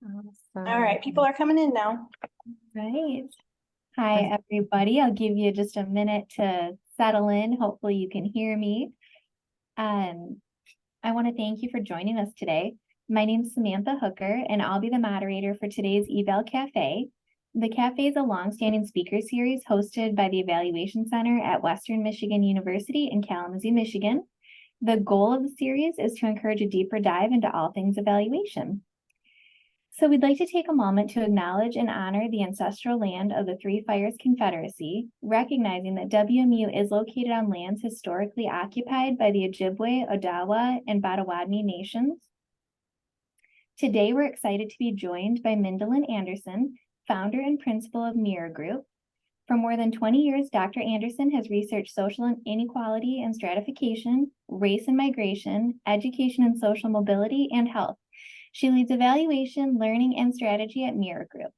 Awesome. All right, people are coming in now. Right. Hi, everybody. I'll give you just a minute to settle in. Hopefully you can hear me. I want to thank you for joining us today. My name is Samantha Hooker, and I'll be the moderator for today's Eval Cafe. The cafe is a longstanding speaker series hosted by the Evaluation Center at Western Michigan University in Kalamazoo, Michigan. The goal of the series is to encourage a deeper dive into all things evaluation. So we'd like to take a moment to acknowledge and honor the ancestral land of the Three Fires Confederacy, recognizing that WMU is located on lands historically occupied by the Ojibwe, Odawa, and Potawatomi nations. Today, we're excited to be joined by Mindelyn Anderson, founder and principal of Mirror Group. For more than 20 years, Dr. Anderson has researched social inequality and stratification, race and migration, education and social mobility, and health. She leads evaluation, learning, and strategy at Mirror Group.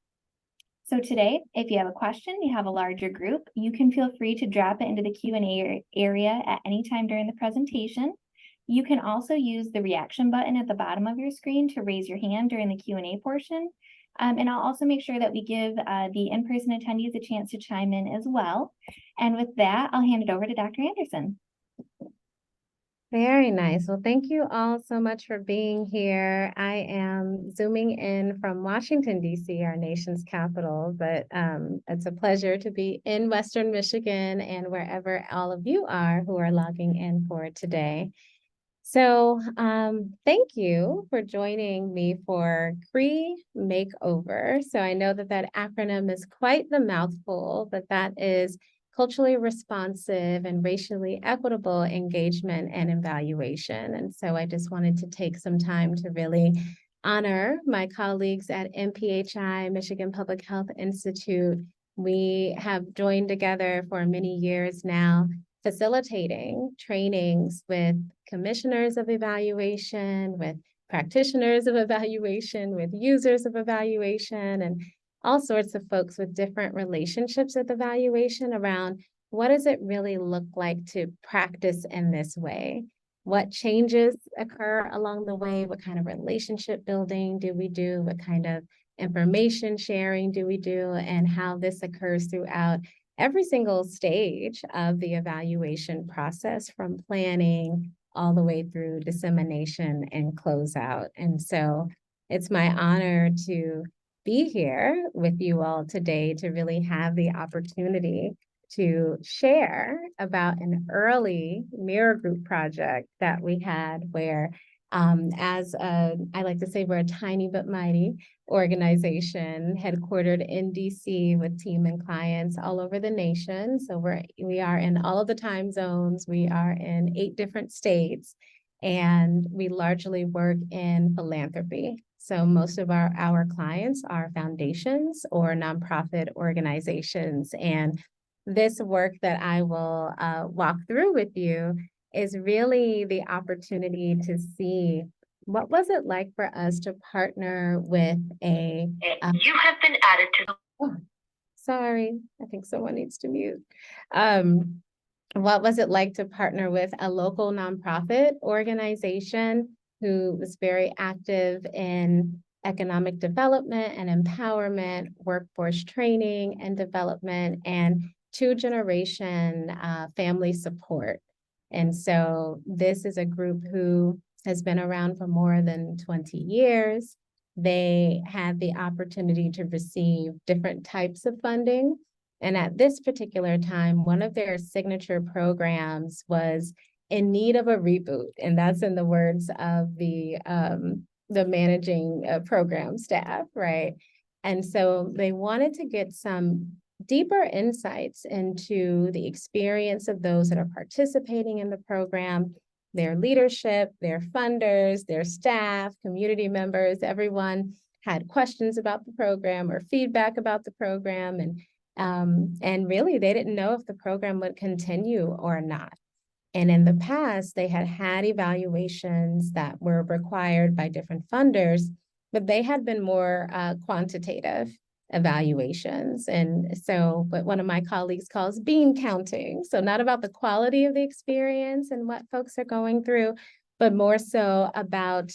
So today, if you have a question, you have a larger group, you can feel free to drop it into the Q&A area at any time during the presentation. You can also use the reaction button at the bottom of your screen to raise your hand during the Q&A portion. And I'll also make sure that we give the in-person attendees a chance to chime in as well. And with that, I'll hand it over to Dr. Anderson. Very nice. Well, thank you all so much for being here. I am zooming in from Washington, D.C., our nation's capital, but it's a pleasure to be in Western Michigan and wherever all of you are who are logging in for today. So thank you for joining me for CRREEE Makeover. So I know that that acronym is quite the mouthful, but that is culturally responsive and racially equitable engagement and evaluation. And so I just wanted to take some time to really honor my colleagues at MPHI, Michigan Public Health Institute. We have joined together for many years now, facilitating trainings with commissioners of evaluation, with practitioners of evaluation, with users of evaluation, and all sorts of folks with different relationships with evaluation around what does it really look like to practice in this way? What changes occur along the way? What kind of relationship building do we do? What kind of information sharing do we do? And how this occurs throughout every single stage of the evaluation process, from planning all the way through dissemination and closeout. And so it's my honor to be here with you all today to really have the opportunity to share about an early Mirror Group project that we had where I like to say we're a tiny but mighty organization headquartered in DC with team and clients all over the nation. So we are in all of the time zones. We are in 8 different states, and we largely work in philanthropy. So most of our clients are foundations or nonprofit organizations. And this work that I will walk through with you is really the opportunity to see what was it like for us to partner with a... You have been added to the... Oh, sorry, I think someone needs to mute. What was it like to partner with a local nonprofit organization who was very active in economic development and empowerment, workforce training and development, and 2-generation family support? And so this is a group who has been around for more than 20 years. They had the opportunity to receive different types of funding. And at this particular time, one of their signature programs was in need of a reboot. And that's in the words of the managing program staff, right? And so they wanted to get some deeper insights into the experience of those that are participating in the program, their leadership, their funders, their staff, community members. Everyone had questions about the program or feedback about the program. And really, they didn't know if the program would continue or not. And in the past, they had evaluations that were required by different funders, but they had been more quantitative evaluations. And so what one of my colleagues calls bean counting. So not about the quality of the experience and what folks are going through, but more so about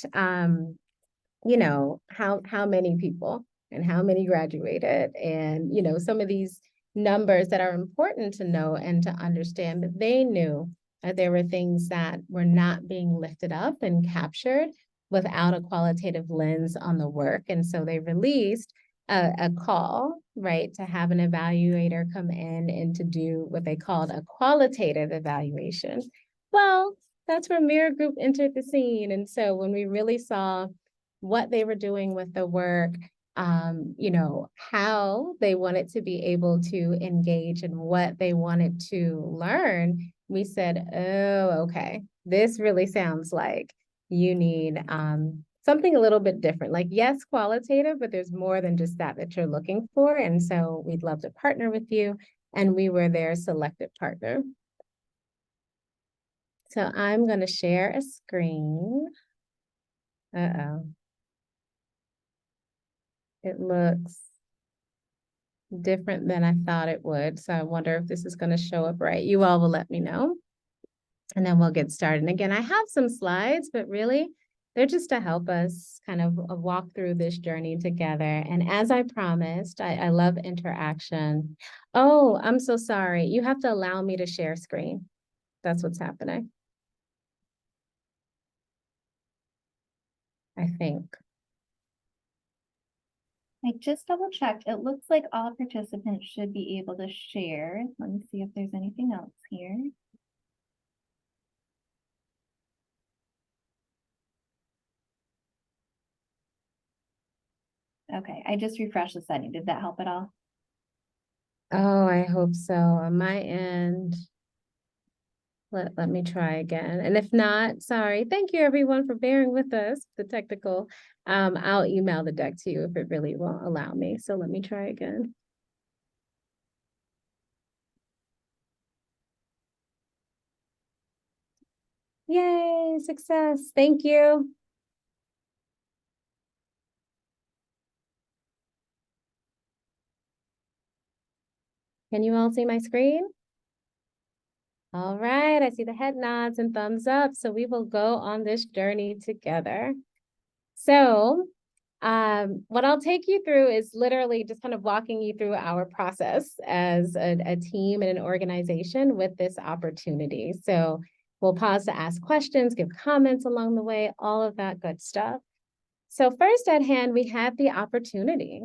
you know, how many people and how many graduated, and, you know, some of these numbers that are important to know and to understand. But they knew that there were things that were not being lifted up and captured without a qualitative lens on the work. And so they released a call, right, to have an evaluator come in and to do what they called a qualitative evaluation. Well, that's where Mirror Group entered the scene. And so when we really saw what they were doing with the work, you know, how they wanted to be able to engage and what they wanted to learn, we said, oh, okay, this really sounds like you need something a little bit different. Like, yes, qualitative, but there's more than just that you're looking for. And so we'd love to partner with you. And we were their selected partner. So I'm going to share a screen. Uh-oh. It looks different than I thought it would. So I wonder if this is going to show up right. You all will let me know. And then we'll get started. And again, I have some slides, but really they're just to help us kind of walk through this journey together. And as I promised, I love interaction. Oh, I'm so sorry. You have to allow me to share screen. That's what's happening, I think. I just double checked. It looks like all participants should be able to share. Let me see if there's anything else here. Okay, I just refreshed the setting. Did that help at all? Oh, I hope so. On my end, let me try again. And if not, sorry. Thank you everyone for bearing with us, the technical. I'll email the deck to you if it really won't allow me. So let me try again. Yay, success. Thank you. Can you all see my screen? All right, I see the head nods and thumbs up. So we will go on this journey together. So what I'll take you through is literally just kind of walking you through our process as a team and an organization with this opportunity. So we'll pause to ask questions, give comments along the way, all of that good stuff. So first at hand, we had the opportunity,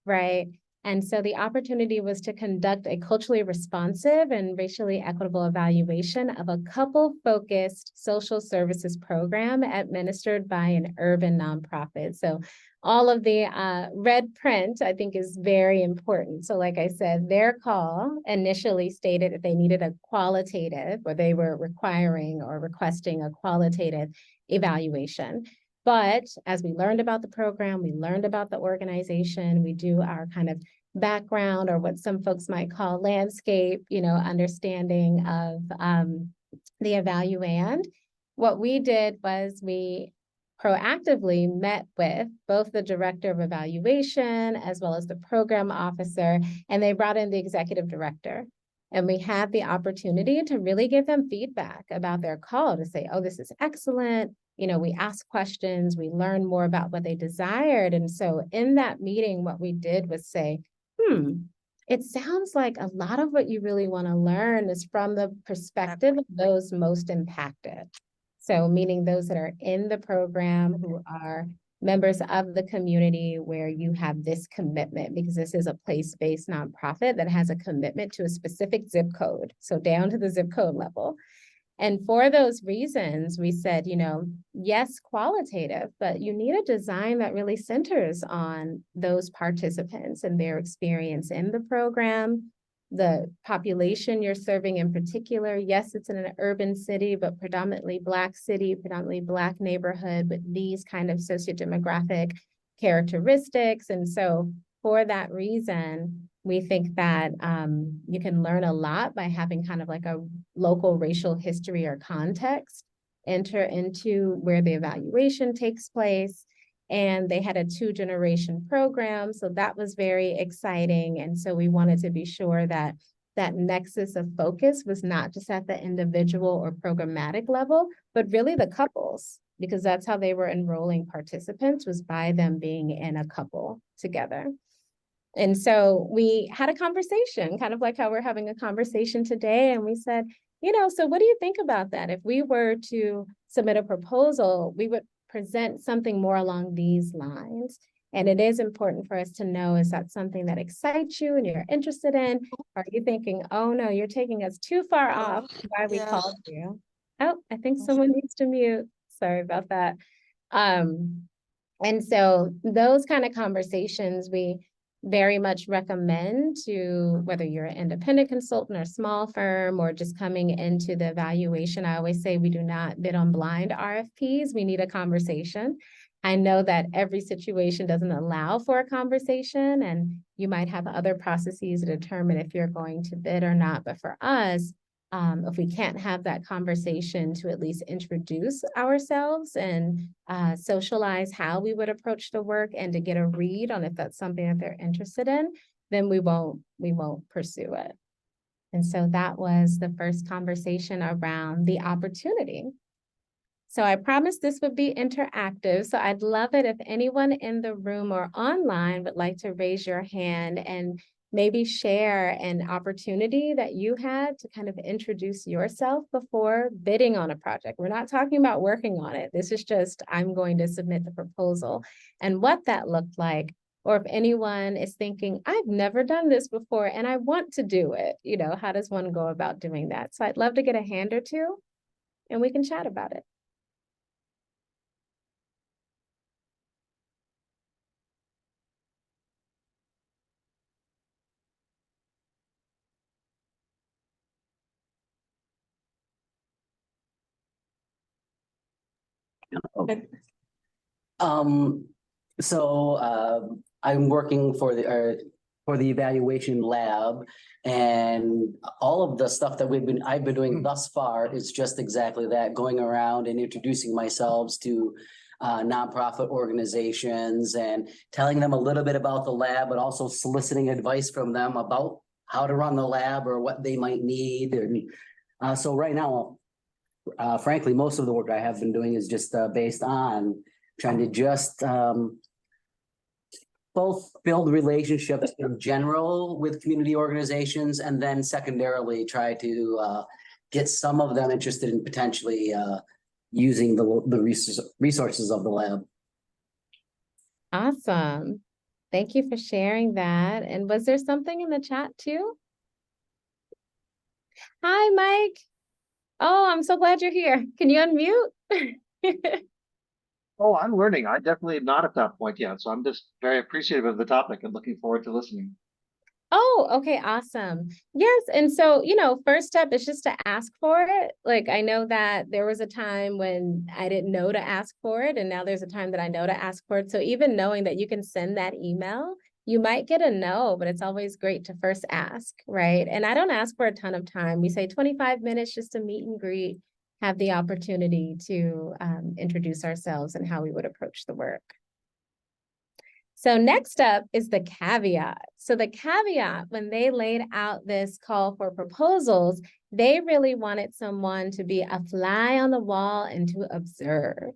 right? And so the opportunity was to conduct a culturally responsive and racially equitable evaluation of a couple-focused social services program administered by an urban nonprofit. So all of the red print, I think, is very important. So like I said, their call initially stated that they needed a qualitative, or they were requiring or requesting a qualitative evaluation. But as we learned about the program, we learned about the organization, we do our kind of background, or what some folks might call landscape, you know, understanding of the evaluand. What we did was we proactively met with both the director of evaluation as well as the program officer, and they brought in the executive director. And we had the opportunity to really give them feedback about their call, to say, oh, this is excellent. You know, we asked questions, we learned more about what they desired. And so in that meeting, what we did was say, it sounds like a lot of what you really want to learn is from the perspective of those most impacted. So meaning those that are in the program, who are members of the community, where you have this commitment, because this is a place-based nonprofit that has a commitment to a specific zip code. So down to the zip code level. And for those reasons, we said, you know, yes, qualitative, but you need a design that really centers on those participants and their experience in the program, the population you're serving in particular. Yes, it's in an urban city, but predominantly Black city, predominantly Black neighborhood with these kind of sociodemographic characteristics. And so for that reason, we think that you can learn a lot by having kind of like a local racial history or context enter into where the evaluation takes place. And they had a 2-generation program, so that was very exciting. And so we wanted to be sure that that nexus of focus was not just at the individual or programmatic level, but really the couples, because that's how they were enrolling participants, was by them being in a couple together. And so we had a conversation, kind of like how we're having a conversation today. And we said, so what do you think about that? If we were to submit a proposal, we would present something more along these lines. And it is important for us to know, is that something that excites you and you're interested in? Are you thinking, oh no, you're taking us too far off why we called you? Oh, I think someone needs to mute. Sorry about that. And so those kind of conversations we very much recommend to, whether you're an independent consultant or small firm or just coming into the evaluation. I always say we do not bid on blind RFPs. We need a conversation. I know that every situation doesn't allow for a conversation, and you might have other processes to determine if you're going to bid or not. But for us, if we can't have that conversation to at least introduce ourselves and socialize how we would approach the work and to get a read on if that's something that they're interested in, then we won't pursue it. And so that was the first conversation around the opportunity. So I promised this would be interactive. So I'd love it if anyone in the room or online would like to raise your hand and maybe share an opportunity that you had to kind of introduce yourself before bidding on a project. We're not talking about working on it. This is just, I'm going to submit the proposal and what that looked like. Or if anyone is thinking, I've never done this before and I want to do it, how does one go about doing that? So I'd love to get a hand or two and we can chat about it. I'm working for the evaluation lab, and all of the stuff that I've been doing thus far is just exactly that, going around and introducing myself to nonprofit organizations and telling them a little bit about the lab, but also soliciting advice from them about how to run the lab or what they might need. And so right now, frankly, most of the work I have been doing is just based on trying to just both build relationships in general with community organizations, and then secondarily try to get some of them interested in potentially using the resources of the lab. Awesome. Thank you for sharing that. And was there something in the chat too? Hi, Mike. Oh, I'm so glad you're here. Can you unmute? Oh, I'm learning. I definitely am not at that point yet. So I'm just very appreciative of the topic and looking forward to listening. Oh, okay, awesome. Yes, and so, first step is just to ask for it. Like, I know that there was a time when I didn't know to ask for it, and now there's a time that I know to ask for it. So even knowing that you can send that email, you might get a no, but it's always great to first ask, right? And I don't ask for a ton of time. We say 25 minutes just to meet and greet, have the opportunity to introduce ourselves and how we would approach the work. So next up is the caveat. So the caveat, when they laid out this call for proposals, they really wanted someone to be a fly on the wall and to observe.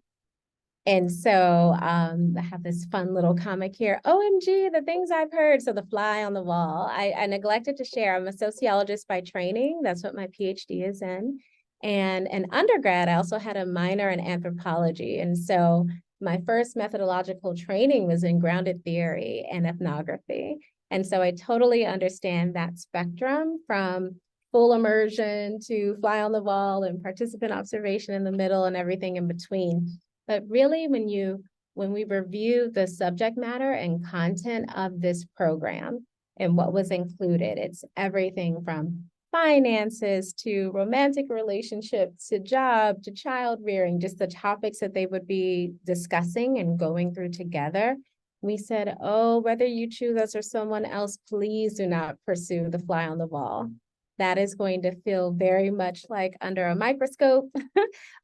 And so I have this fun little comic here. OMG, the things I've heard. So the fly on the wall. I neglected to share. I'm a sociologist by training. That's what my PhD is in. And an undergrad, I also had a minor in anthropology. And so my first methodological training was in grounded theory and ethnography. And so I totally understand that spectrum from full immersion to fly on the wall and participant observation in the middle and everything in between. But really, when we review the subject matter and content of this program and what was included, it's everything from finances to romantic relationships to job to child rearing, just the topics that they would be discussing and going through together. We said, oh, whether you choose us or someone else, please do not pursue the fly on the wall. That is going to feel very much like under a microscope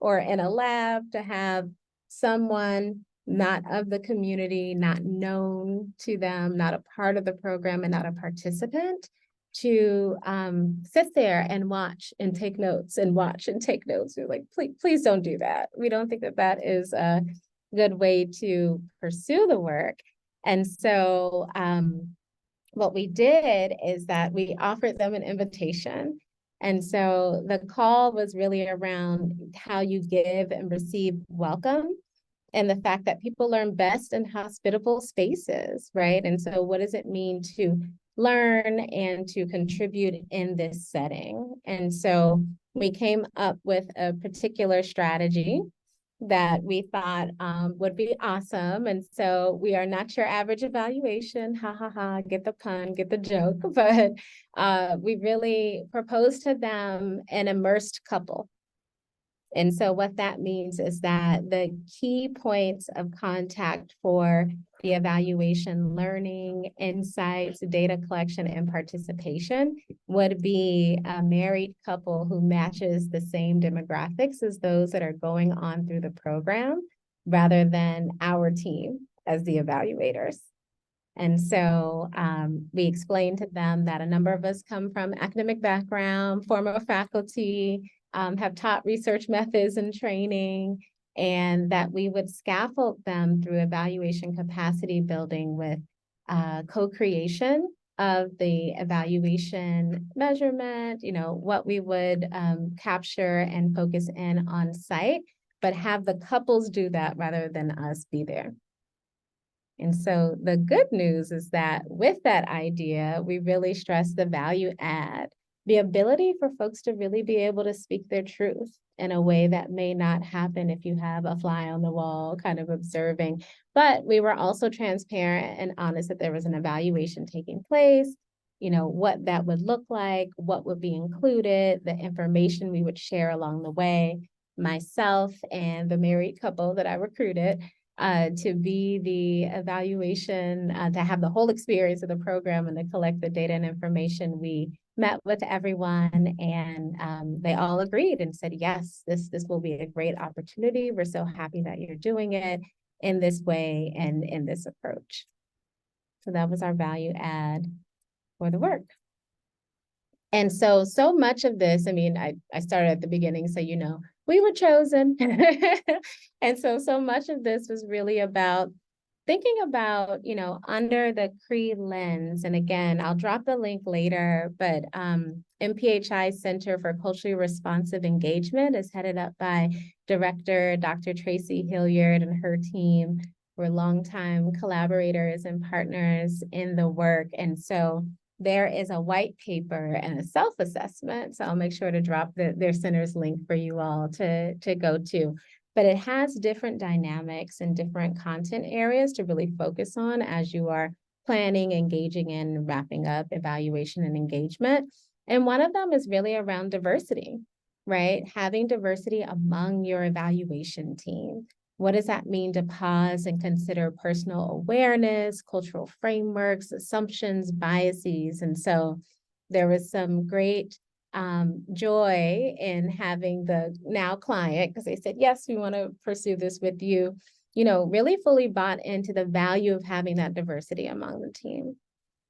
or in a lab, to have someone not of the community, not known to them, not a part of the program, and not a participant, to sit there and watch and take notes and watch and take notes. We're like, please don't do that. We don't think that that is a good way to pursue the work. And so what we did is that we offered them an invitation. And so the call was really around how you give and receive welcome, and the fact that people learn best in hospitable spaces, right? And so what does it mean to learn and to contribute in this setting? And so we came up with a particular strategy that we thought would be awesome. And so we are not your average evaluation, ha ha ha, get the pun, get the joke, but we really proposed to them an immersed couple. And so what that means is that the key points of contact for the evaluation, learning, insights, data collection, and participation would be a married couple who matches the same demographics as those that are going on through the program, rather than our team as the evaluators. And so we explained to them that a number of us come from academic background, former faculty, have taught research methods and training, and that we would scaffold them through evaluation capacity building with co-creation of the evaluation measurement, what we would capture and focus in on site, but have the couples do that rather than us be there. And so the good news is that with that idea, we really stress the value add, the ability for folks to really be able to speak their truth in a way that may not happen if you have a fly on the wall kind of observing. But we were also transparent and honest that there was an evaluation taking place, what that would look like, what would be included, the information we would share along the way. Myself and the married couple that I recruited to be the evaluation, to have the whole experience of the program and to collect the data and information. We met with everyone and they all agreed and said, yes, this will be a great opportunity. We're so happy that you're doing it in this way and in this approach. So that was our value add for the work. And so much of this, I started at the beginning, so we were chosen. And so much of this was really about thinking about, under the CRREEE lens. And again, I'll drop the link later, but MPHI Center for Culturally Responsive Engagement is headed up by Director Dr. Tracy Hilliard and her team. We're longtime collaborators and partners in the work. And so there is a white paper and a self-assessment. So I'll make sure to drop their center's link for you all to go to. But it has different dynamics and different content areas to really focus on as you are planning, engaging in, wrapping up evaluation and engagement. And one of them is really around diversity, right? Having diversity among your evaluation team. What does that mean to pause and consider personal awareness, cultural frameworks, assumptions, biases? And so there was some great joy in having the now client, because they said, yes, we want to pursue this with you, really fully bought into the value of having that diversity among the team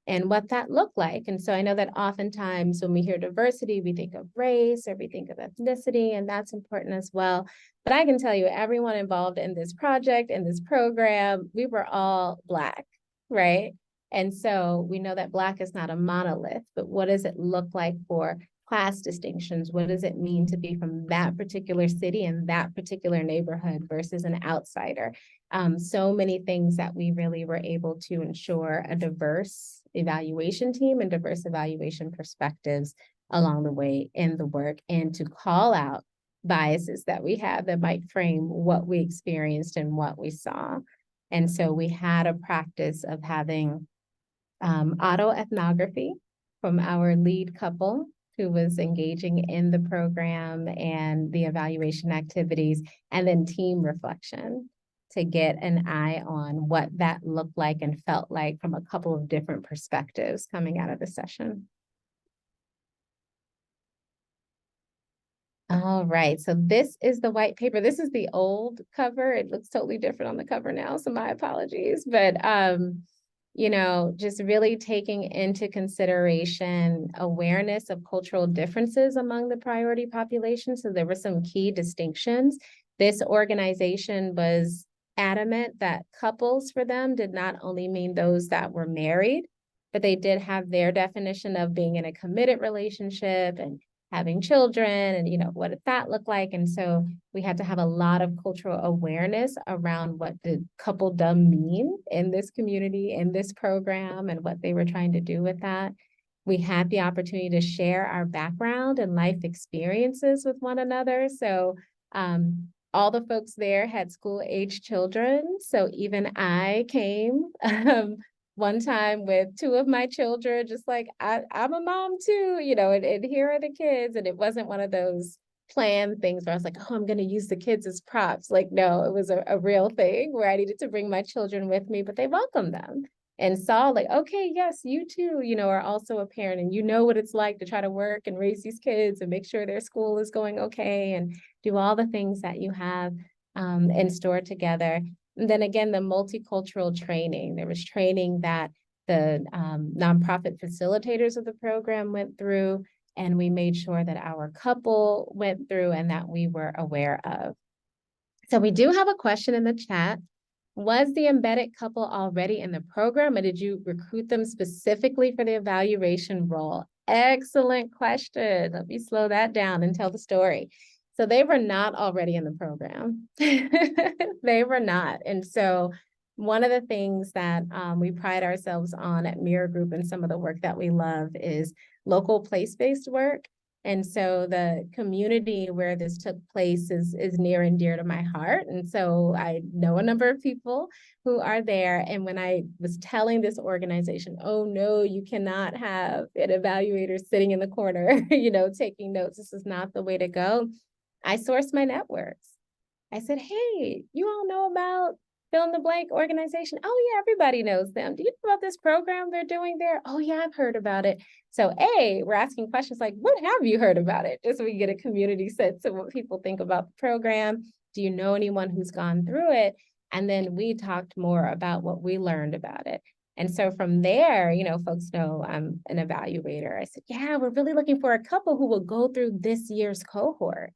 and what that looked like. And so I know that oftentimes when we hear diversity, we think of race or we think of ethnicity, and that's important as well. But I can tell you, everyone involved in this project, in this program, we were all Black, right? And so we know that Black is not a monolith, but what does it look like for class distinctions? What does it mean to be from that particular city and that particular neighborhood versus an outsider? So many things that we really were able to ensure a diverse evaluation team and diverse evaluation perspectives along the way in the work, and to call out biases that we have that might frame what we experienced and what we saw. And so we had a practice of having autoethnography from our lead couple who was engaging in the program and the evaluation activities, and then team reflection to get an eye on what that looked like and felt like from a couple of different perspectives coming out of the session. All right, so this is the white paper. This is the old cover. It looks totally different on the cover now, so my apologies. But just really taking into consideration awareness of cultural differences among the priority population. So there were some key distinctions. This organization was adamant that couples for them did not only mean those that were married, but they did have their definition of being in a committed relationship and having children and, what did that look like? And so we had to have a lot of cultural awareness around what did coupledom mean in this community, in this program, and what they were trying to do with that. We had the opportunity to share our background and life experiences with one another. So all the folks there had school-age children. So even I came one time with 2 of my children, just like I'm a mom too, and here are the kids. And it wasn't one of those planned things where I was like, oh, I'm going to use the kids as props. Like, no, it was a real thing where I needed to bring my children with me, but they welcomed them and saw like, okay, yes, you too, are also a parent and you know what it's like to try to work and raise these kids and make sure their school is going okay and do all the things that you have in store together. And then again, the multicultural training. There was training that the nonprofit facilitators of the program went through, and we made sure that our couple went through and that we were aware of. So we do have a question in the chat. Was the embedded couple already in the program, or did you recruit them specifically for the evaluation role? Excellent question. Let me slow that down and tell the story. So they were not already in the program. They were not. And so one of the things that we pride ourselves on at Mirror Group and some of the work that we love is local place-based work. And so the community where this took place is near and dear to my heart. And so I know a number of people who are there. And when I was telling this organization, oh no, you cannot have an evaluator sitting in the corner, taking notes. This is not the way to go. I sourced my networks. I said, hey, you all know about fill in the blank organization? Oh yeah, everybody knows them. Do you know about this program they're doing there? Oh yeah, I've heard about it. So we're asking questions like, what have you heard about it? Just so we get a community sense of what people think about the program. Do you know anyone who's gone through it? And then we talked more about what we learned about it. And so from there, folks know I'm an evaluator. I said, yeah, we're really looking for a couple who will go through this year's cohort.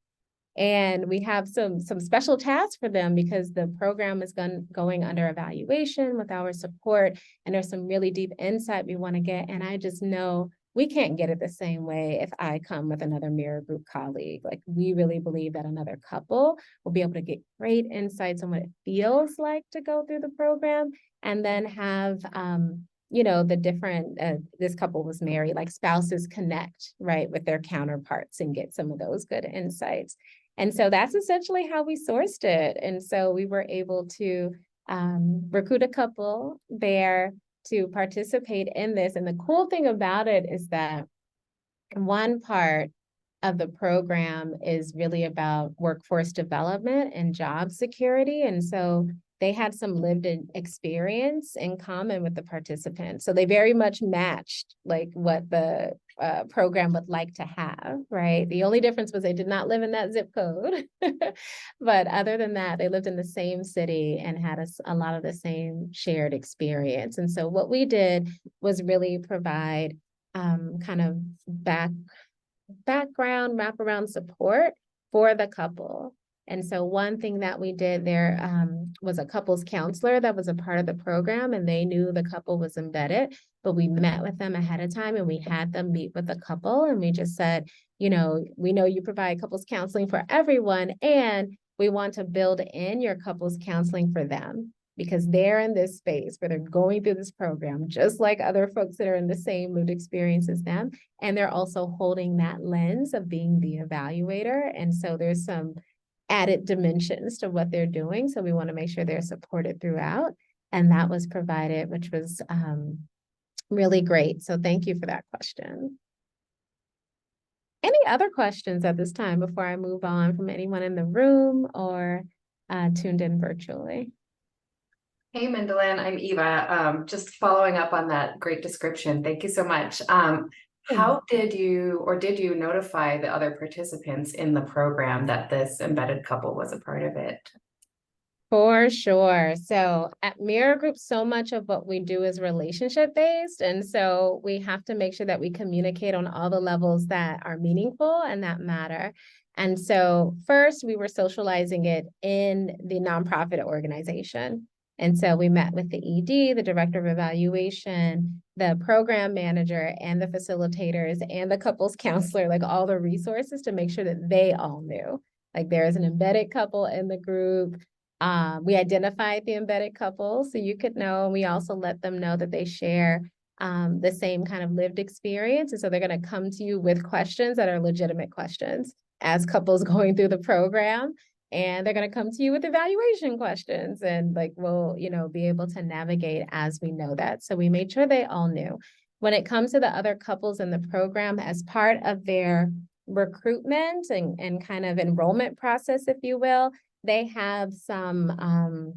And we have some special tasks for them because the program is going under evaluation with our support. And there's some really deep insight we want to get. And I just know we can't get it the same way if I come with another Mirror Group colleague. Like, we really believe that another couple will be able to get great insights on what it feels like to go through the program, and then have the different, this couple was married, like spouses connect, right, with their counterparts and get some of those good insights. And so that's essentially how we sourced it. And so we were able to recruit a couple there to participate in this. And the cool thing about it is that one part of the program is really about workforce development and job security. And so they had some lived experience in common with the participants. So they very much matched like what the program would like to have, right? The only difference was they did not live in that zip code. But other than that, they lived in the same city and had a lot of the same shared experience. And so what we did was really provide kind of background, wraparound support for the couple. And so one thing that we did there was a couples counselor that was a part of the program, and they knew the couple was embedded, but we met with them ahead of time and we had them meet with the couple, and we just said, we know you provide couples counseling for everyone, and we want to build in your couples counseling for them because they're in this space where they're going through this program, just like other folks that are in the same lived experience as them. And they're also holding that lens of being the evaluator. And so there's some added dimensions to what they're doing. So we want to make sure they're supported throughout. And that was provided, which was really great. So thank you for that question. Any other questions at this time before I move on from anyone in the room or tuned in virtually? Hey, Mindelyn, I'm Eva. Just following up on that great description. Thank you so much. How did you notify the other participants in the program that this embedded couple was a part of it? For sure. So at Mirror Group, so much of what we do is relationship based. And so we have to make sure that we communicate on all the levels that are meaningful and that matter. And so first we were socializing it in the nonprofit organization. And so we met with the ED, the director of evaluation, the program manager, and the facilitators and the couples counselor, like all the resources to make sure that they all knew. Like there is an embedded couple in the group. We identified the embedded couple so you could know. We also let them know that they share the same kind of lived experience. And so they're going to come to you with questions that are legitimate questions as couples going through the program. And they're going to come to you with evaluation questions and like, we'll, be able to navigate as we know that. So we made sure they all knew. When it comes to the other couples in the program, as part of their recruitment and kind of enrollment process, if you will, they have some,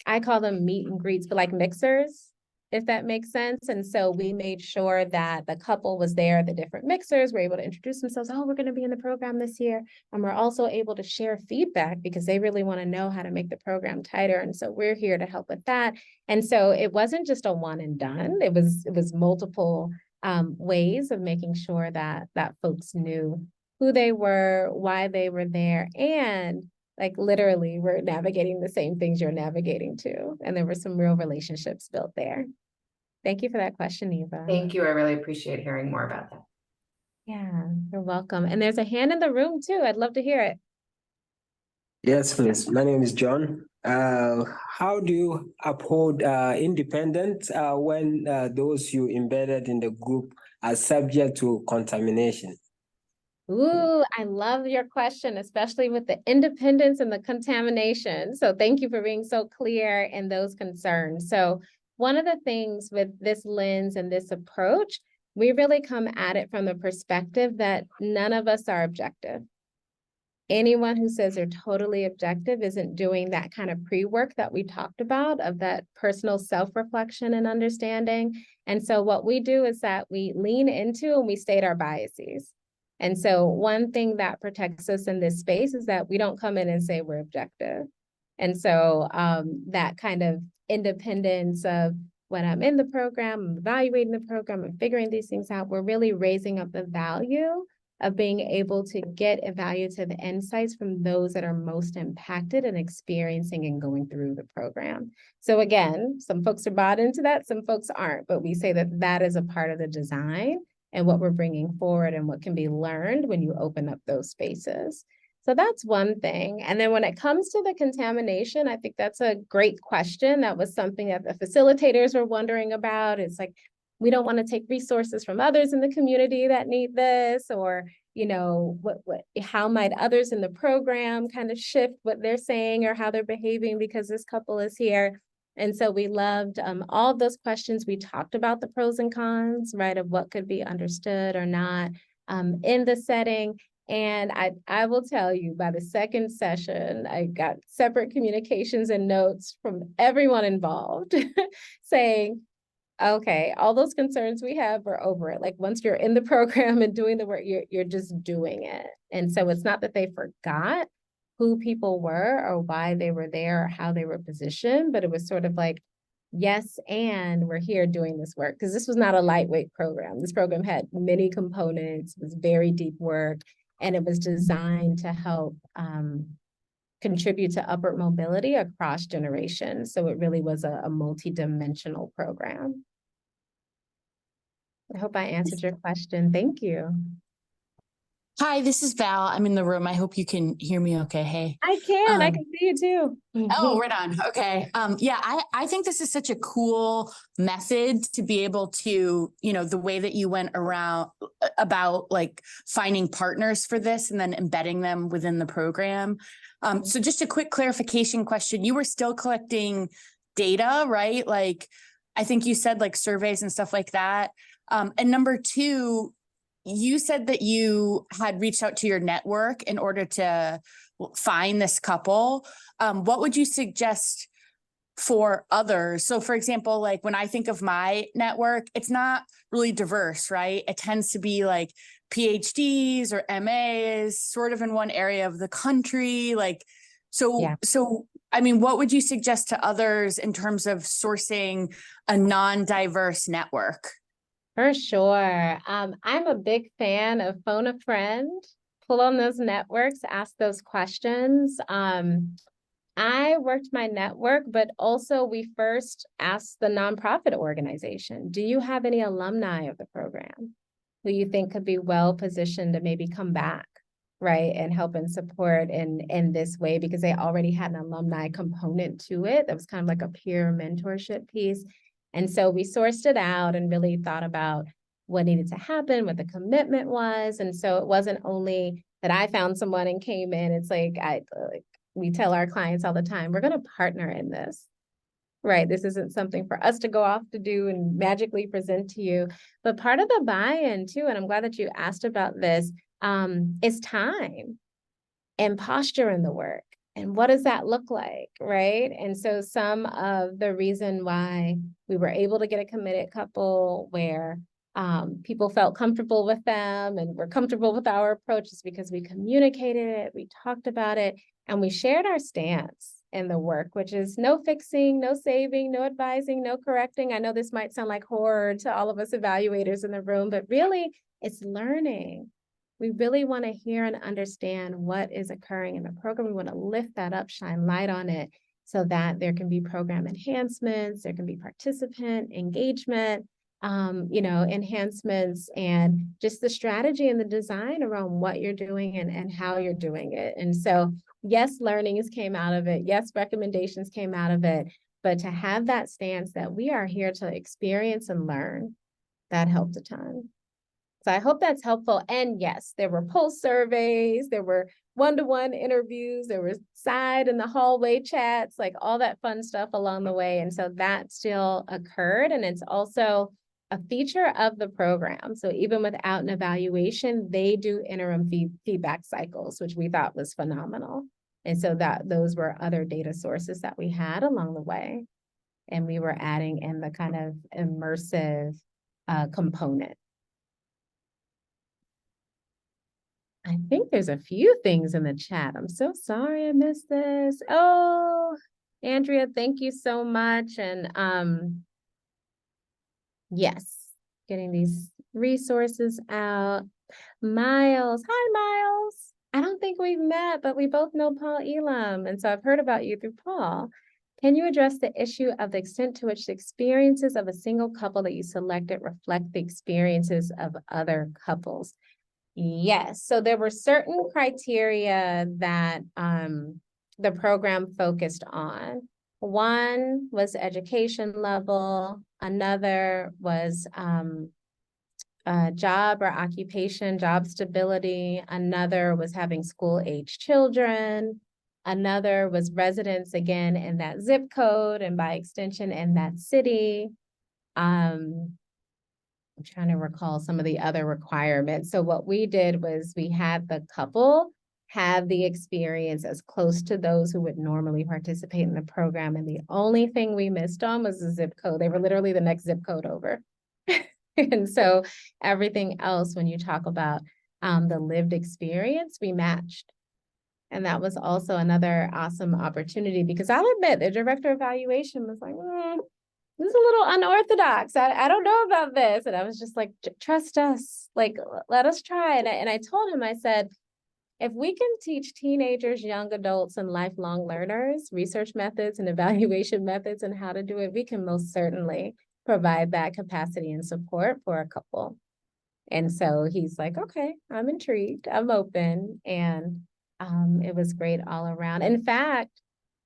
I call them meet and greets, but like mixers, if that makes sense. And so we made sure that the couple was there at the different mixers, were able to introduce themselves. Oh, we're going to be in the program this year. And we're also able to share feedback because they really want to know how to make the program tighter. And so we're here to help with that. And so it wasn't just a one and done. It was multiple ways of making sure that folks knew who they were, why they were there, and like literally we're navigating the same things you're navigating too. And there were some real relationships built there. Thank you for that question, Eva. Thank you. I really appreciate hearing more about that. Yeah, you're welcome. And there's a hand in the room too. I'd love to hear it. Yes, please. My name is John. How do you uphold independence when those you embedded in the group are subject to contamination? Ooh, I love your question, especially with the independence and the contamination. So thank you for being so clear in those concerns. So one of the things with this lens and this approach, we really come at it from the perspective that none of us are objective. Anyone who says they're totally objective isn't doing that kind of pre-work that we talked about of that personal self-reflection and understanding. And so what we do is that we lean into and we state our biases. And so one thing that protects us in this space is that we don't come in and say we're objective. And so that kind of independence of when I'm in the program, I'm evaluating the program, I'm figuring these things out, we're really raising up the value of being able to get evaluative insights from those that are most impacted and experiencing and going through the program. So again, some folks are bought into that, some folks aren't, but we say that that is a part of the design and what we're bringing forward and what can be learned when you open up those spaces. So that's one thing. And then when it comes to the contamination, I think that's a great question. That was something that the facilitators were wondering about. It's like, we don't want to take resources from others in the community that need this, or, how might others in the program kind of shift what they're saying or how they're behaving because this couple is here. And so we loved all of those questions. We talked about the pros and cons, right, of what could be understood or not in the setting. And I will tell you, by the second session, I got separate communications and notes from everyone involved saying, okay, all those concerns we have are over it. Like once you're in the program and doing the work, you're just doing it. And so it's not that they forgot who people were or why they were there or how they were positioned, but it was sort of like, yes, and we're here doing this work. Because this was not a lightweight program. This program had many components, it was very deep work, and it was designed to help contribute to upward mobility across generations. So it really was a multi-dimensional program. I hope I answered your question. Thank you. Hi, this is Val. I'm in the room. I hope you can hear me okay. Hey. I can see you too. Oh, right on. Okay. I think this is such a cool method to be able to, the way that you went around about like finding partners for this and then embedding them within the program. So just a quick clarification question. You were still collecting data, right? Like, I think you said like surveys and stuff like that. And number two, you said that you had reached out to your network in order to find this couple. What would you suggest for others? So for example, like when I think of my network, it's not really diverse, right? It tends to be like PhDs or MAs sort of in one area of the country. Like, so I mean, what would you suggest to others in terms of sourcing a non-diverse network? For sure. I'm a big fan of phone a friend, pull on those networks, ask those questions. I worked my network, but also we first asked the nonprofit organization, do you have any alumni of the program who you think could be well positioned to maybe come back, right, and help and support in this way, because they already had an alumni component to it. That was kind of like a peer mentorship piece. And so we sourced it out and really thought about what needed to happen, what the commitment was. And so it wasn't only that I found someone and came in, it's like we tell our clients all the time, we're going to partner in this, right? This isn't something for us to go off to do and magically present to you. But part of the buy-in too, and I'm glad that you asked about this, is time and posture in the work. And what does that look like, right? And so some of the reason why we were able to get a committed couple where people felt comfortable with them and were comfortable with our approach is because we communicated it, we talked about it, and we shared our stance in the work, which is no fixing, no saving, no advising, no correcting. I know this might sound like horror to all of us evaluators in the room, but really it's learning. We really want to hear and understand what is occurring in the program. We want to lift that up, shine light on it so that there can be program enhancements, there can be participant engagement, enhancements, and just the strategy and the design around what you're doing and how you're doing it. And so, yes, learnings came out of it. Yes, recommendations came out of it. But to have that stance that we are here to experience and learn, that helped a ton. So I hope that's helpful. And yes, there were pulse surveys, there were one-to-one interviews, there were side in the hallway chats, like all that fun stuff along the way. And so that still occurred. And it's also a feature of the program. So even without an evaluation, they do interim feedback cycles, which we thought was phenomenal. And so those were other data sources that we had along the way. And we were adding in the kind of immersive component. I think there's a few things in the chat. I'm so sorry I missed this. Oh, Andrea, thank you so much. And yes, getting these resources out. Miles, hi Miles. I don't think we've met, but we both know Paul Elam. And so I've heard about you through Paul. Can you address the issue of the extent to which the experiences of a single couple that you selected reflect the experiences of other couples? Yes, so there were certain criteria that the program focused on. One was education level, another was job or occupation, job stability, another was having school-age children, another was residence, again, in that zip code and by extension in that city. I'm trying to recall some of the other requirements. So what we did was we had the couple have the experience as close to those who would normally participate in the program. And the only thing we missed on was the zip code. They were literally the next zip code over. And so everything else, when you talk about the lived experience, we matched. And that was also another awesome opportunity because I'll admit the director of evaluation was like, this is a little unorthodox. I don't know about this. And I was just like, trust us, like, let us try it. And I told him, I said, if we can teach teenagers, young adults, and lifelong learners research methods and evaluation methods and how to do it, we can most certainly provide that capacity and support for a couple. And so he's like, okay, I'm intrigued, I'm open. And it was great all around. In fact,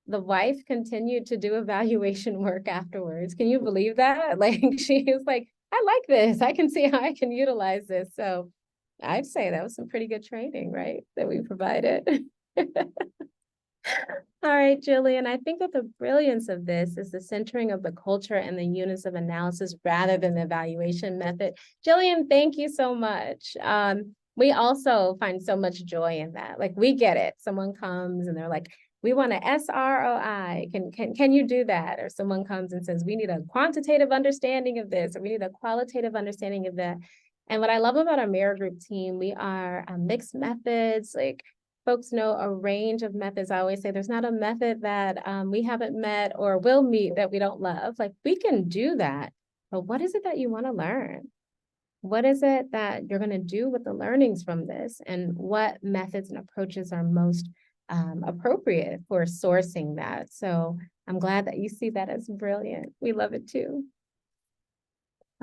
the wife continued to do evaluation work afterwards. Can you believe that? Like, she was like, I like this. I can see how I can utilize this. So I'd say that was some pretty good training, right? That we provided. All right, Jillian, I think that the brilliance of this is the centering of the culture and the units of analysis rather than the evaluation method. Jillian, thank you so much. We also find so much joy in that. Like, we get it. Someone comes and they're like, we want a SROI. Can you do that? Or someone comes and says, we need a quantitative understanding of this, or we need a qualitative understanding of that. And what I love about our mirror group team, we are mixed methods. Like, folks know a range of methods. I always say there's not a method that we haven't met or will meet that we don't love. Like, we can do that, but what is it that you want to learn? What is it that you're going to do with the learnings from this? And what methods and approaches are most appropriate for sourcing that? So I'm glad that you see that as brilliant. We love it too.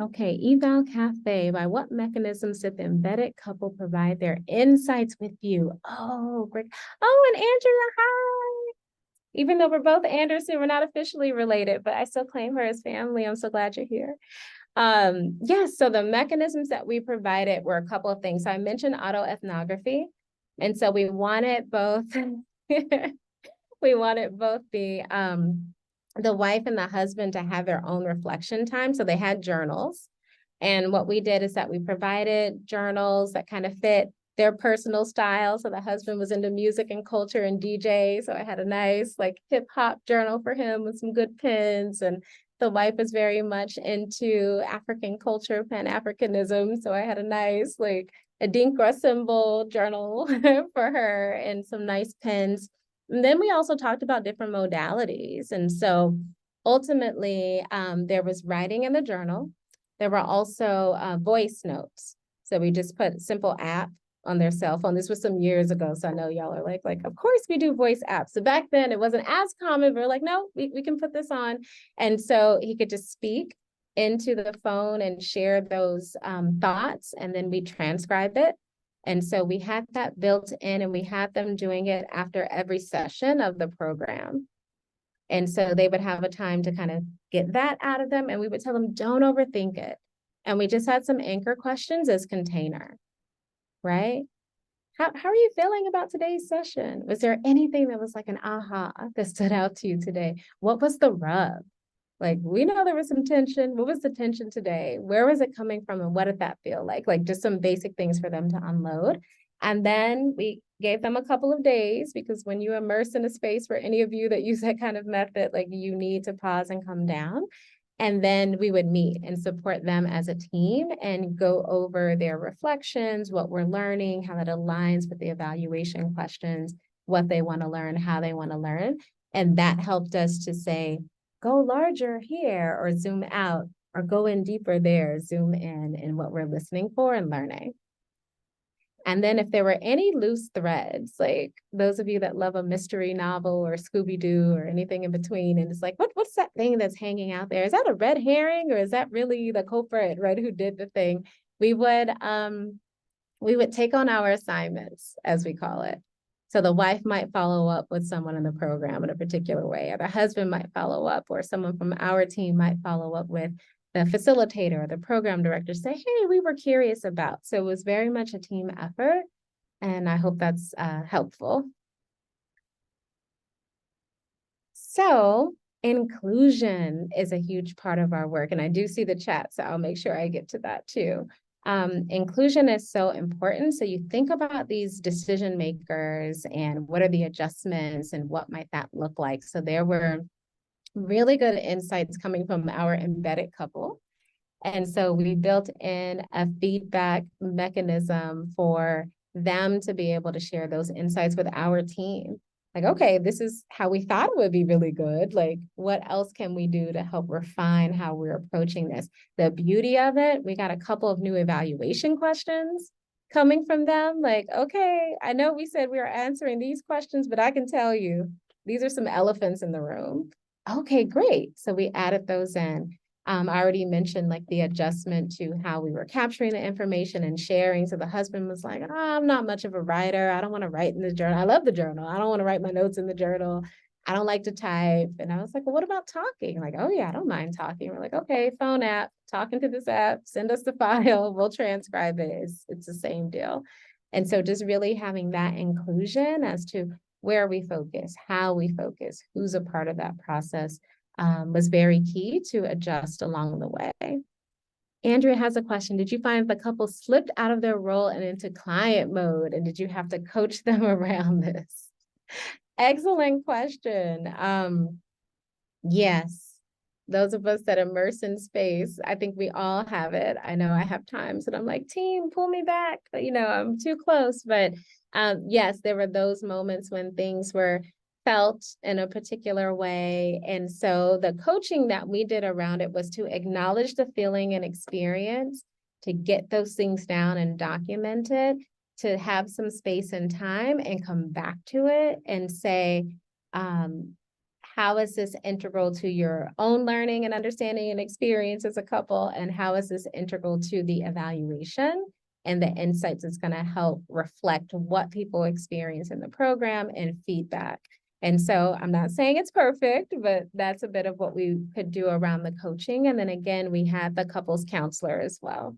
Okay, Eval Cafe. By what mechanisms did the embedded couple provide their insights with you? Oh, great. Oh, and Andrea, hi. Even though we're both Anderson, we're not officially related, but I still claim her as family. I'm so glad you're here. Yes, so the mechanisms that we provided were a couple of things. So I mentioned autoethnography. And so we wanted both, we wanted both the wife and the husband to have their own reflection time. So they had journals. And what we did is that we provided journals that kind of fit their personal style. So the husband was into music and culture and DJ. So I had a nice like hip hop journal for him with some good pens. And the wife is very much into African culture, Pan-Africanism. So I had a nice like Adinkra symbol journal for her and some nice pens. And then we also talked about different modalities. And so ultimately, there was writing in the journal. There were also voice notes. So we just put a simple app on their cell phone. This was some years ago. So I know y'all are like, of course we do voice apps. So back then it wasn't as common. We're like, no, we can put this on. And so he could just speak into the phone and share those thoughts. And then we transcribe it. And so we had that built in, and we had them doing it after every session of the program. And so they would have a time to kind of get that out of them. And we would tell them, don't overthink it. And we just had some anchor questions as container, right? How are you feeling about today's session? Was there anything that was like an aha that stood out to you today? What was the rub? Like, we know there was some tension. What was the tension today? Where was it coming from? And what did that feel like? Like, just some basic things for them to unload. And then we gave them a couple of days, because when you immerse in a space, for any of you that use that kind of method, like, you need to pause and come down. And then we would meet and support them as a team and go over their reflections, what we're learning, how that aligns with the evaluation questions, what they want to learn, how they want to learn. And that helped us to say, go larger here, or zoom out, or go in deeper there, zoom in what we're listening for and learning. And then if there were any loose threads, like those of you that love a mystery novel or Scooby-Doo or anything in between, and it's like, what's that thing that's hanging out there? Is that a red herring, or is that really the culprit, right, who did the thing? We would take on our assignments, as we call it. So the wife might follow up with someone in the program in a particular way, or the husband might follow up, or someone from our team might follow up with the facilitator or the program director, say, hey, we were curious about. So it was very much a team effort, and I hope that's helpful. So inclusion is a huge part of our work, and I do see the chat, so I'll make sure I get to that too. Inclusion is so important. So you think about these decision makers and what are the adjustments and what might that look like. So there were really good insights coming from our embedded couple. And so we built in a feedback mechanism for them to be able to share those insights with our team. Like, okay, this is how we thought it would be really good. Like, what else can we do to help refine how we're approaching this? The beauty of it, we got a couple of new evaluation questions coming from them. Like, okay, I know we said we were answering these questions, but I can tell you, these are some elephants in the room. Okay, great. So we added those in. I already mentioned like the adjustment to how we were capturing the information and sharing. So the husband was like, oh, I'm not much of a writer. I don't want to write in the journal. I love the journal. I don't want to write my notes in the journal. I don't like to type. And I was like, well, what about talking? Like, oh yeah, I don't mind talking. We're like, okay, phone app, talking to this app, send us the file, we'll transcribe it. It's the same deal. And so just really having that inclusion as to where we focus, how we focus, who's a part of that process, was very key to adjust along the way. Andrea has a question. Did you find the couple slipped out of their role and into client mode? And did you have to coach them around this? Excellent question. Yes. those of us that immerse in space, I think we all have it. I know I have times that I'm like, team, pull me back, but I'm too close. But yes, there were those moments when things were felt in a particular way. And so the coaching that we did around it was to acknowledge the feeling and experience, to get those things down and document it, to have some space and time and come back to it and say, how is this integral to your own learning and understanding and experience as a couple? And how is this integral to the evaluation and the insights that's going to help reflect what people experience in the program and feedback? And so I'm not saying it's perfect, but that's a bit of what we could do around the coaching. And then again, we had the couples counselor as well.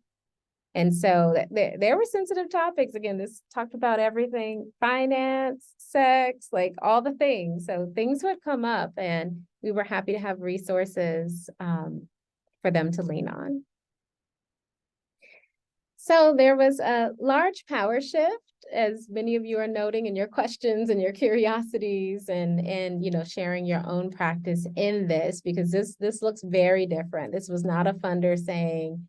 And so there were sensitive topics. Again, this talked about everything, finance, sex, like all the things. So things would come up and we were happy to have resources for them to lean on. So there was a large power shift, as many of you are noting in your questions and your curiosities and sharing your own practice in this, because this looks very different. This was not a funder saying,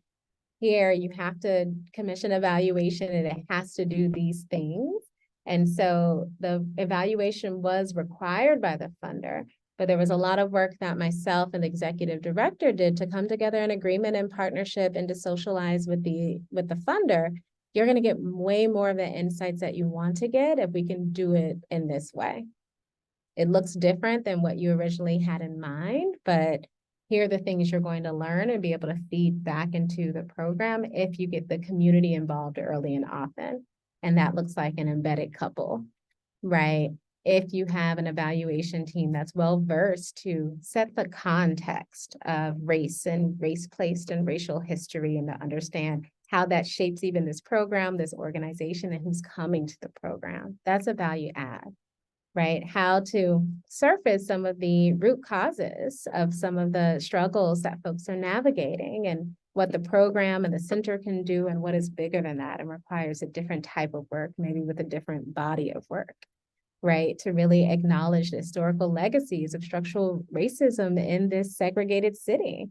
here, you have to commission evaluation and it has to do these things. And so the evaluation was required by the funder, but there was a lot of work that myself and the executive director did to come together in agreement and partnership and to socialize with the funder. You're going to get way more of the insights that you want to get if we can do it in this way. It looks different than what you originally had in mind, but here are the things you're going to learn and be able to feed back into the program if you get the community involved early and often. And that looks like an embedded couple, right? If you have an evaluation team that's well-versed to set the context of race and race-placed and racial history and to understand how that shapes even this program, this organization, and who's coming to the program. That's a value add. Right? How to surface some of the root causes of some of the struggles that folks are navigating and what the program and the center can do and what is bigger than that and requires a different type of work, maybe with a different body of work, right? To really acknowledge the historical legacies of structural racism in this segregated city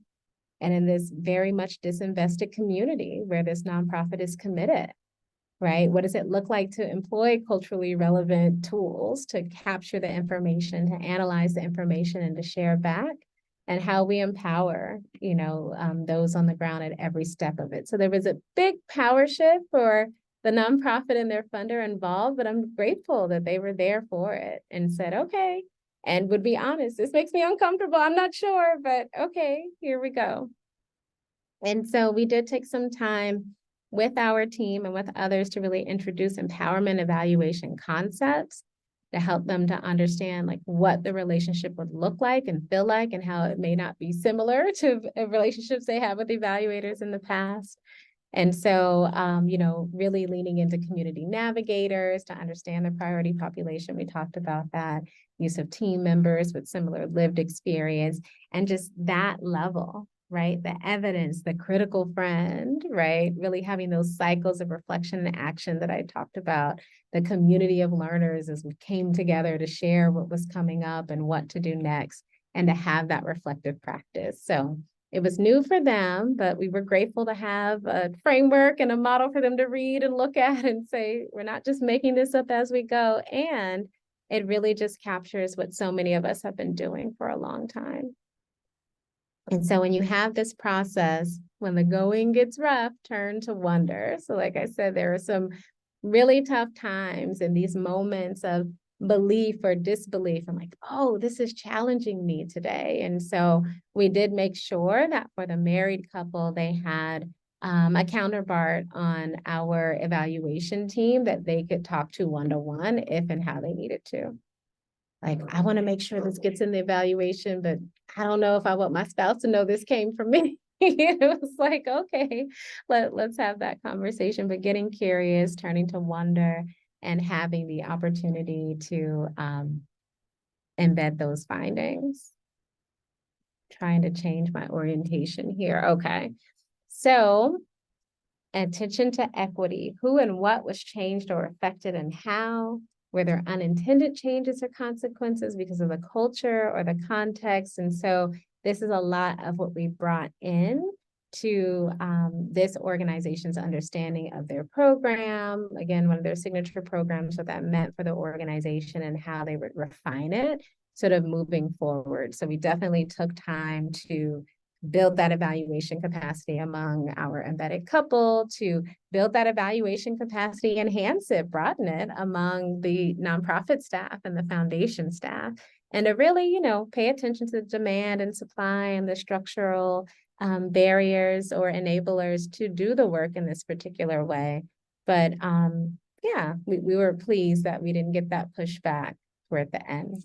and in this very much disinvested community where this nonprofit is committed. Right? What does it look like to employ culturally relevant tools to capture the information, to analyze the information and to share back, and how we empower, those on the ground at every step of it. So there was a big power shift for the nonprofit and their funder involved, but I'm grateful that they were there for it and said, okay, and would be honest, this makes me uncomfortable. I'm not sure, but okay, here we go. And so we did take some time with our team and with others to really introduce empowerment evaluation concepts to help them to understand like what the relationship would look like and feel like and how it may not be similar to relationships they have with evaluators in the past. And so, really leaning into community navigators to understand the priority population. We talked about that, use of team members with similar lived experience and just that level. Right? The evidence, the critical friend, right? Really having those cycles of reflection and action that I talked about, the community of learners as we came together to share what was coming up and what to do next and to have that reflective practice. So it was new for them, but we were grateful to have a framework and a model for them to read and look at and say, we're not just making this up as we go. And it really just captures what so many of us have been doing for a long time. And so when you have this process, when the going gets rough, turn to wonder. So like I said, there are some really tough times and these moments of belief or disbelief. I'm like, oh, this is challenging me today. And so we did make sure that for the married couple, they had a counterpart on our evaluation team that they could talk to one-to-one if and how they needed to. Like, I want to make sure this gets in the evaluation, but I don't know if I want my spouse to know this came from me. It was like, okay, let's have that conversation, but getting curious, turning to wonder, and having the opportunity to embed those findings. Trying to change my orientation here. Okay. So attention to equity. Who and what was changed or affected and how? Were there unintended changes or consequences because of the culture or the context? And so this is a lot of what we brought in to this organization's understanding of their program. Again, one of their signature programs, what that meant for the organization and how they would refine it sort of moving forward. So we definitely took time to build that evaluation capacity among our embedded couple, to build that evaluation capacity, enhance it, broaden it among the nonprofit staff and the foundation staff, and to really, you know, pay attention to the demand and supply and the structural barriers or enablers to do the work in this particular way. But yeah, we were pleased that we didn't get that pushback toward the end.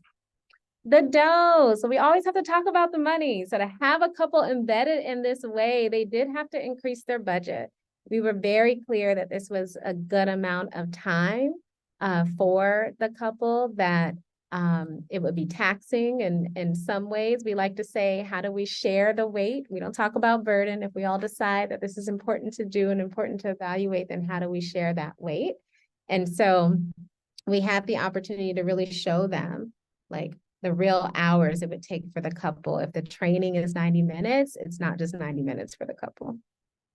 The dough. So we always have to talk about the money. So to have a couple embedded in this way, they did have to increase their budget. We were very clear that this was a good amount of time for the couple, that it would be taxing. And in some ways, we like to say, how do we share the weight? We don't talk about burden. If we all decide that this is important to do and important to evaluate, then how do we share that weight? And so we had the opportunity to really show them, like, the real hours it would take for the couple. If the training is 90 minutes, it's not just 90 minutes for the couple.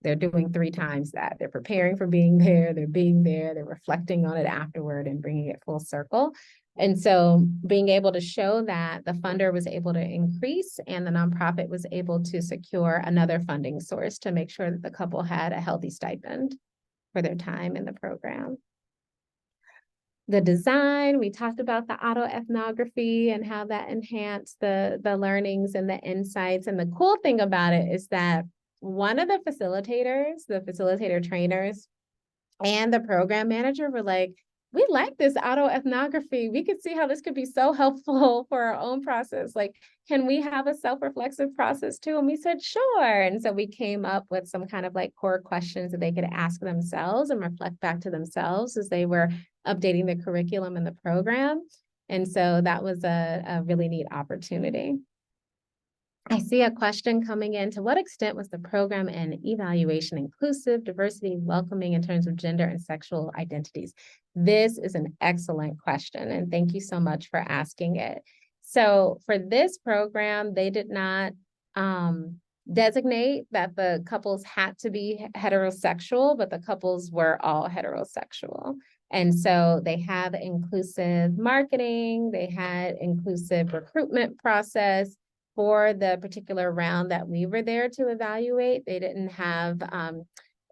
They're doing 3 times that. They're preparing for being there, they're being there, they're reflecting on it afterward and bringing it full circle. And so being able to show that, the funder was able to increase and the nonprofit was able to secure another funding source to make sure that the couple had a healthy stipend for their time in the program. The design, we talked about the autoethnography and how that enhanced the learnings and the insights. And the cool thing about it is that one of the facilitators, the facilitator trainers, and the program manager were like, we like this autoethnography. We could see how this could be so helpful for our own process. Like, can we have a self-reflexive process too? And we said, sure. And so we came up with some kind of like core questions that they could ask themselves and reflect back to themselves as they were updating the curriculum and the program. And so that was a really neat opportunity. I see a question coming in. To what extent was the program and evaluation inclusive, diversity, welcoming in terms of gender and sexual identities? This is an excellent question, and thank you so much for asking it. So for this program, they did not designate that the couples had to be heterosexual, but the couples were all heterosexual. And so they have inclusive marketing, they had inclusive recruitment process. For the particular round that we were there to evaluate, they didn't have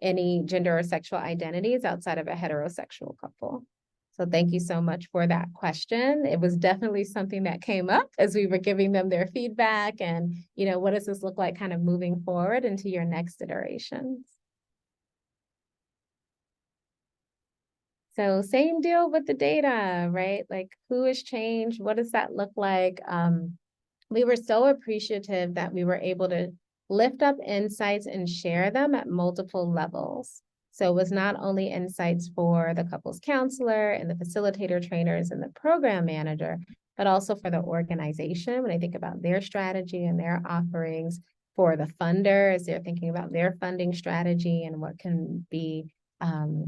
any gender or sexual identities outside of a heterosexual couple. So thank you so much for that question. It was definitely something that came up as we were giving them their feedback and, you know, what does this look like kind of moving forward into your next iterations? So same deal with the data, right? Like, who has changed? What does that look like? We were so appreciative that we were able to lift up insights and share them at multiple levels. So it was not only insights for the couples counselor and the facilitator trainers and the program manager, but also for the organization when I think about their strategy and their offerings, for the funder as they're thinking about their funding strategy and what can be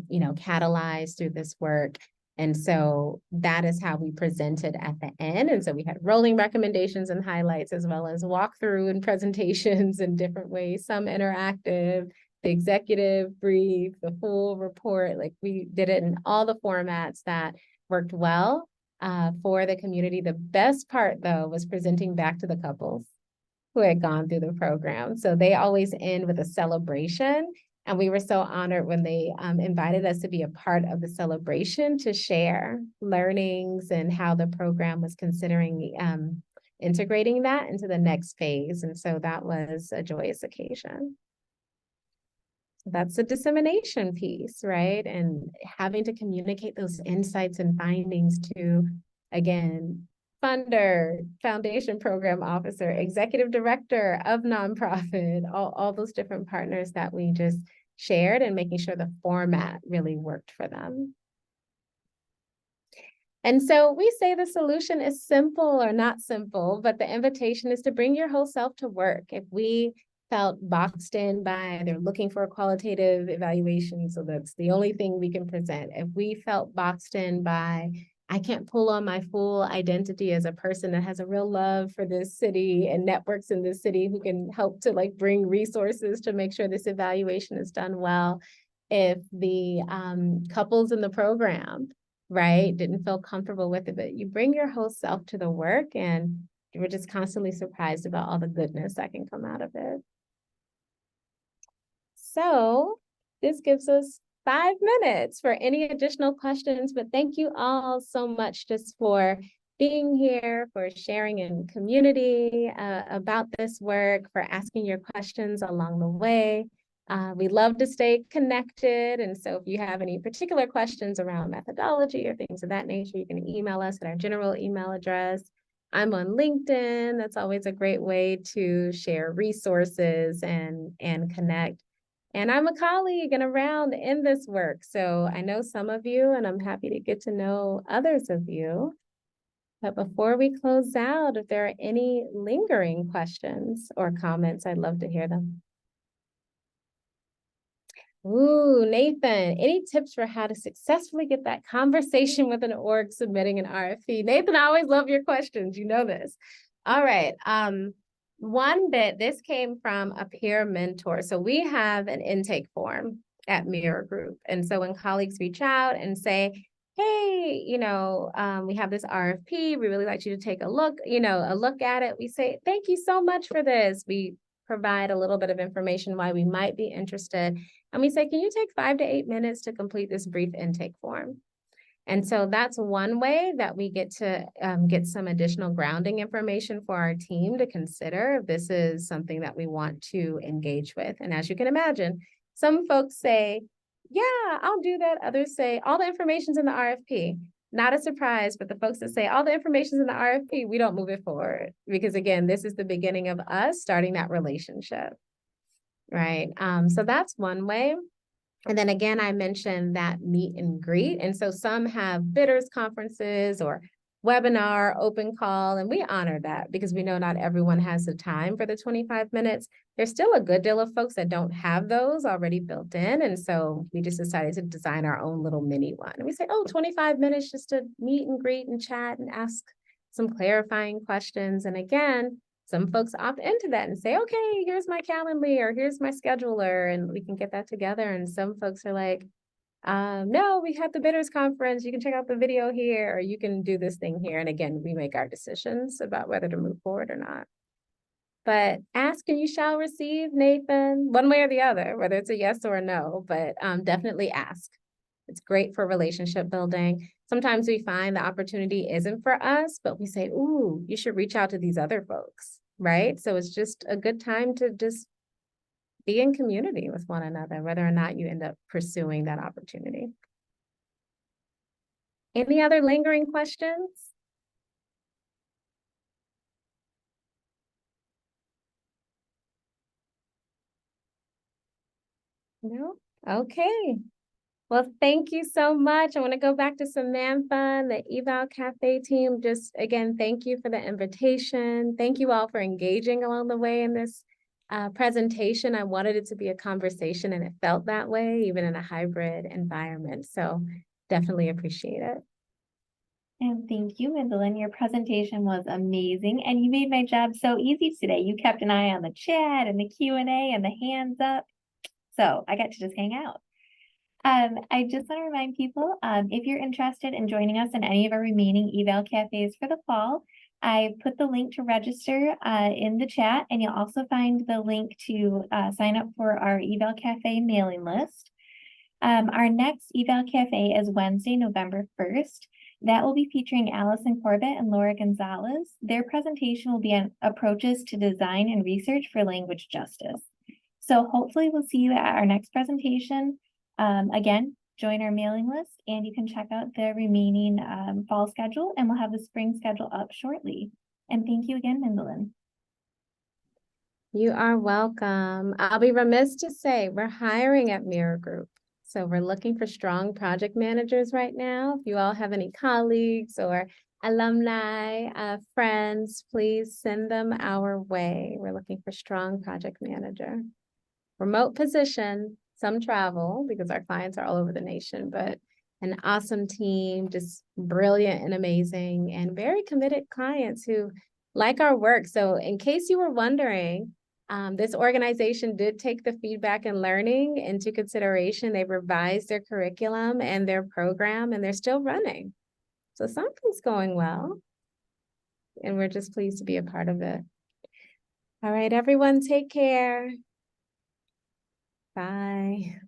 you know, catalyzed through this work. And so that is how we presented at the end. And so we had rolling recommendations and highlights, as well as walkthrough and presentations in different ways, some interactive, the executive brief, the full report. Like, we did it in all the formats that worked well for the community. The best part, though, was presenting back to the couples who had gone through the program. So they always end with a celebration. And we were so honored when they invited us to be a part of the celebration to share learnings and how the program was considering integrating that into the next phase. And so that was a joyous occasion. That's the dissemination piece, right? And having to communicate those insights and findings to, again, funder, foundation program officer, executive director of nonprofit, all those different partners that we just shared, and making sure the format really worked for them. And so we say the solution is simple or not simple, but the invitation is to bring your whole self to work. If we felt boxed in by they're looking for a qualitative evaluation, so that's the only thing we can present. If we felt boxed in by I can't pull on my full identity as a person that has a real love for this city and networks in this city who can help to like bring resources to make sure this evaluation is done well. If the couples in the program, right, didn't feel comfortable with it, but you bring your whole self to the work and we're just constantly surprised about all the goodness that can come out of it. So this gives us 5 minutes for any additional questions, but thank you all so much just for being here, for sharing in community about this work, for asking your questions along the way. We love to stay connected. And so if you have any particular questions around methodology or things of that nature, you can email us at our general email address. I'm on LinkedIn. That's always a great way to share resources and connect. And I'm a colleague and around in this work. So I know some of you, and I'm happy to get to know others of you. But before we close out, if there are any lingering questions or comments, I'd love to hear them. Ooh, Nathan, any tips for how to successfully get that conversation with an org submitting an RFP? Nathan, I always love your questions. You know this. All right. One bit, this came from a peer mentor. So we have an intake form at Mirror Group. And so when colleagues reach out and say, hey, we have this RFP, we really like you to take a look at it. We say, thank you so much for this. We provide a little bit of information why we might be interested. And we say, can you take 5 to 8 minutes to complete this brief intake form? And so that's one way that we get to get some additional grounding information for our team to consider if this is something that we want to engage with. And as you can imagine, some folks say, yeah, I'll do that. Others say, all the information's in the RFP. Not a surprise, but the folks that say all the information's in the RFP, we don't move it forward. Because again, this is the beginning of us starting that relationship, right? So that's one way. And then again, I mentioned that meet and greet. And so some have bidders conferences or webinar, open call, and we honor that because we know not everyone has the time for the 25 minutes. There's still a good deal of folks that don't have those already built in. And so we just decided to design our own little mini one. And we say, 25 minutes just to meet and greet and chat and ask some clarifying questions. And again, some folks opt into that and say, okay, here's my Calendly or here's my scheduler, and we can get that together. And some folks are like, no, we had the bidders conference. You can check out the video here, or you can do this thing here. And again, we make our decisions about whether to move forward or not. But ask and you shall receive, Nathan, one way or the other, whether it's a yes or a no, but definitely ask. It's great for relationship building. Sometimes we find the opportunity isn't for us, but we say, ooh, you should reach out to these other folks, right? So it's just a good time to just be in community with one another, whether or not you end up pursuing that opportunity. Any other lingering questions? No? Okay. Well, thank you so much. I want to go back to Samantha, the Eval Cafe team. Just again, thank you for the invitation. Thank you all for engaging along the way in this presentation. I wanted it to be a conversation and it felt that way, even in a hybrid environment. So definitely appreciate it. And thank you, Mindelyn. Your presentation was amazing and you made my job so easy today. You kept an eye on the chat and the Q&A and the hands up. So I got to just hang out. I just want to remind people, if you're interested in joining us in any of our remaining eval cafes for the fall, I put the link to register in the chat, and you'll also find the link to sign up for our eval cafe mailing list. Our next eval cafe is Wednesday, November 1st. That will be featuring Allison Corbett and Laura Gonzalez. Their presentation will be on approaches to design and research for language justice. So hopefully we'll see you at our next presentation. Again, join our mailing list and you can check out the remaining fall schedule, and we'll have the spring schedule up shortly. And thank you again, Mindelyn. You are welcome. I'll be remiss to say we're hiring at Mirror Group. So we're looking for strong project managers right now. If you all have any colleagues or alumni, friends, please send them our way. We're looking for strong project manager. Remote position, some travel because our clients are all over the nation, but an awesome team, just brilliant and amazing, and very committed clients who like our work. So in case you were wondering, this organization did take the feedback and learning into consideration. They revised their curriculum and their program, and they're still running. So something's going well, and we're just pleased to be a part of it. All right, everyone, take care. Bye.